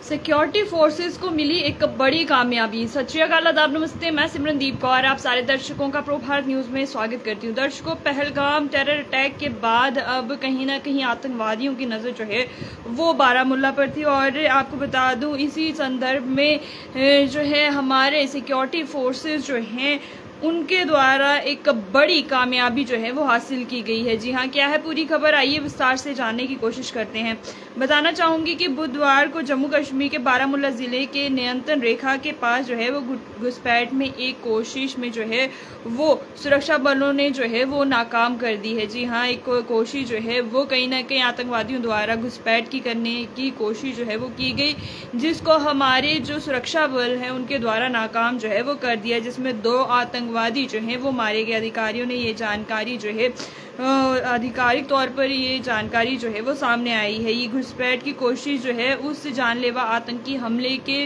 Security forces को मिली एक बड़ी कामयाबी। सत श्री अकाल, आदाब, नमस्ते। मैं सिमरनदीप कौर आप सारे दर्शकों का प्रो भारत न्यूज में स्वागत करती हूँ। दर्शकों, पहलगाम टेरर अटैक के बाद अब कहीं ना कहीं आतंकवादियों की नजर जो है वो बारामुल्ला पर थी। और आपको बता दूं, इसी संदर्भ में जो है हमारे सिक्योरिटी फोर्सेस जो हैं उनके द्वारा एक बड़ी कामयाबी जो है वो हासिल की गई है। जी हाँ, क्या है पूरी खबर, आइए विस्तार से जानने की कोशिश करते हैं। बताना चाहूंगी कि बुधवार को जम्मू कश्मीर के बारामुल्ला जिले के नियंत्रण रेखा के पास जो है वो घुसपैठ में एक कोशिश में जो है वो सुरक्षा बलों ने जो है वो नाकाम कर दी है। जी हाँ, एक कोशिश जो है वो कहीं ना कहीं आतंकवादियों द्वारा घुसपैठ की करने की कोशिश जो है वो की गई, जिसको हमारे जो सुरक्षा बल है उनके द्वारा नाकाम जो है वो कर दिया, जिसमें 2 आतंकवादी जो हैं वो मारे गए। अधिकारियों ने ये जानकारी जो है आधिकारिक तौर पर ये जानकारी जो है वो सामने आई है। ये घुसपैठ की कोशिश जो है उस जानलेवा आतंकी हमले के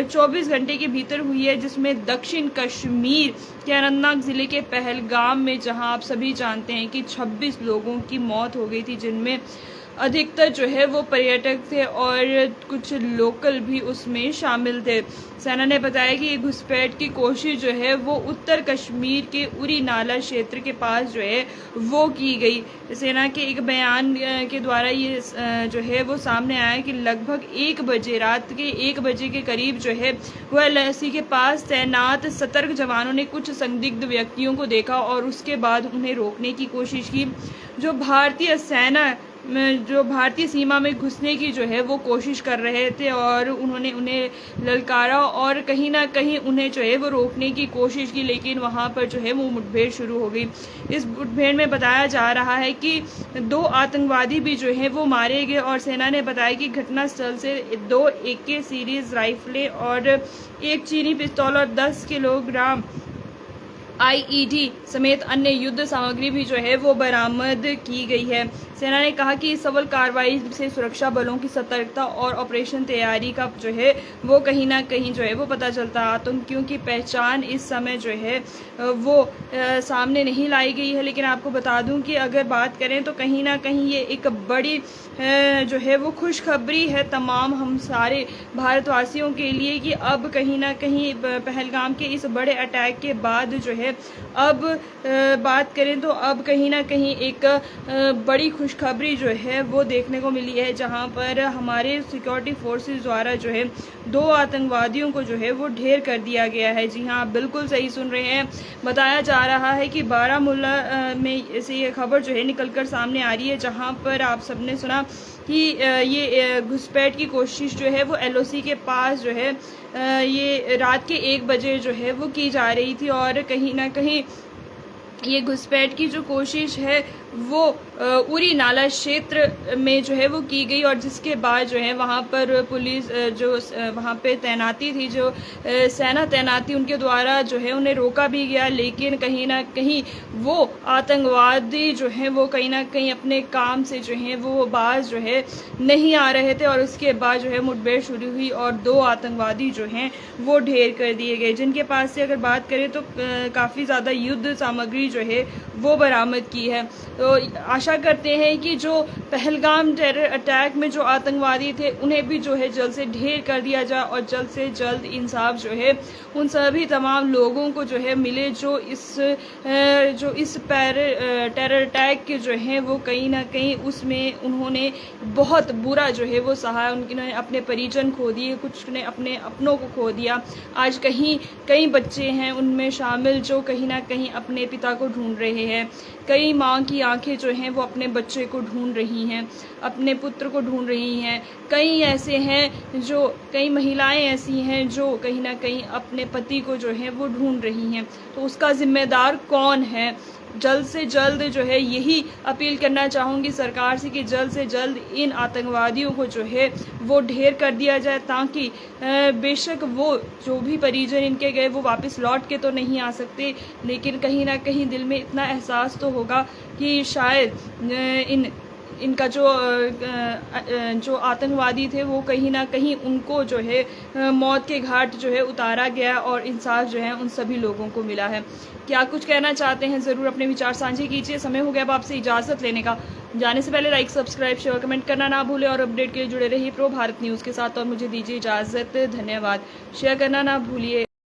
24 घंटे के भीतर हुई है, जिसमें दक्षिण कश्मीर के अनंतनाग जिले के पहलगाम में, जहां आप सभी जानते हैं कि 26 लोगों की मौत हो गई थी, जिनमें अधिकतर जो है वो पर्यटक थे और कुछ लोकल भी उसमें शामिल थे। सेना ने बताया कि ये घुसपैठ की कोशिश जो है वो उत्तर कश्मीर के उरी नाला क्षेत्र के पास जो है वो की गई। सेना के एक बयान के द्वारा ये जो है वो सामने आया कि लगभग 1 बजे, रात के 1 बजे के करीब जो है वो एलएसी के पास तैनात सतर्क जवानों ने कुछ संदिग्ध व्यक्तियों को देखा और उसके बाद उन्हें रोकने की कोशिश की। जो भारतीय सीमा में घुसने की जो है वो कोशिश कर रहे थे और उन्होंने उन्हें ललकारा और कहीं ना कहीं उन्हें जो है वो रोकने की कोशिश की, लेकिन वहां पर जो है वो मुठभेड़ शुरू हो गई। इस मुठभेड़ में बताया जा रहा है कि 2 आतंकवादी भी जो है वो मारे गए और सेना ने बताया कि घटनास्थल से 2 AK सीरीज राइफलें और 1 चीनी पिस्तौल और 10 किलोग्राम IED समेत अन्य युद्ध सामग्री भी जो है वो बरामद की गई है। सेना ने कहा कि इस सफल कार्रवाई से सुरक्षा बलों की सतर्कता और ऑपरेशन तैयारी का जो है वो कहीं ना कहीं जो है वो पता चलता। आतंकियों की पहचान इस समय जो है वो सामने नहीं लाई गई है, लेकिन आपको बता दूं कि अगर बात करें तो कहीं ना कहीं ये एक बड़ी जो है वो खुशखबरी है तमाम हम सारे भारतवासियों के लिए कि अब कहीं ना कहीं पहलगाम के इस बड़े अटैक के बाद जो है अब बात करें तो अब कहीं ना कहीं एक बड़ी खुशखबरी जो है वो देखने को मिली है, जहां पर हमारे सिक्योरिटी फोर्सेस द्वारा जो है 2 आतंकवादियों को जो है वो ढेर कर दिया गया है। जी हाँ, आप बिल्कुल सही सुन रहे हैं। बताया जा रहा है कि बारामुल्ला में से ये खबर जो है निकलकर सामने आ रही है, जहां पर आप सबने सुना कि ये घुसपैठ की कोशिश जो है वो LOC के पास जो है ये रात के 1 बजे जो है वो की जा रही थी और कहीं ना कहीं ये घुसपैठ की जो कोशिश है वो उरी नाला क्षेत्र में जो है वो की गई और जिसके बाद जो है वहाँ पर पुलिस जो वहाँ पे तैनाती थी, जो सेना तैनाती, उनके द्वारा जो है उन्हें रोका भी गया, लेकिन कहीं ना कहीं वो आतंकवादी जो है वो कहीं ना कहीं अपने काम से जो है वो बाज जो है नहीं आ रहे थे और उसके बाद जो है मुठभेड़ शुरू हुई और 2 आतंकवादी जो हैं वो ढेर कर दिए गए, जिनके पास से अगर बात करें तो काफ़ी ज़्यादा युद्ध सामग्री जो है वो बरामद की है। तो आशा करते हैं कि जो पहलगाम टेरर अटैक में जो आतंकवादी थे उन्हें भी जो है जल्द से ढेर कर दिया जाए और जल्द से जल्द इंसाफ जो है उन सभी तमाम लोगों को जो है मिले जो इस टेरर अटैक के जो है वो कहीं ना कहीं उसमें उन्होंने बहुत बुरा जो है वो सहा। उन्होंने अपने परिजन खो दिए, कुछ ने अपने अपनों को खो दिया। आज कई बच्चे हैं उनमें शामिल जो कहीं ना कहीं अपने पिता को ढूंढ रहे हैं। कई माँ की आंखें जो हैं वो अपने बच्चे को ढूंढ रही हैं, अपने पुत्र को ढूंढ रही हैं। कई महिलाएं ऐसी हैं जो कहीं ना कहीं अपने पति को जो है वो ढूंढ रही हैं। तो उसका जिम्मेदार कौन है? जल्द से जल्द जो है यही अपील करना चाहूँगी सरकार से कि जल्द से जल्द इन आतंकवादियों को जो है वो ढेर कर दिया जाए, ताकि बेशक वो जो भी परिजन इनके गए वो वापस लौट के तो नहीं आ सकते, लेकिन कहीं ना कहीं दिल में इतना एहसास तो होगा कि शायद इनका जो आतंकवादी थे वो कहीं ना कहीं उनको जो है मौत के घाट जो है उतारा गया और इंसाफ जो है उन सभी लोगों को मिला है। क्या कुछ कहना चाहते हैं ज़रूर अपने विचार साझे कीजिए। समय हो गया अब आपसे इजाज़त लेने का। जाने से पहले लाइक, सब्सक्राइब, शेयर, कमेंट करना ना भूलें और अपडेट के लिए जुड़े रहिए प्रो भारत न्यूज़ के साथ और मुझे दीजिए इजाज़त। धन्यवाद। शेयर करना ना भूलिए।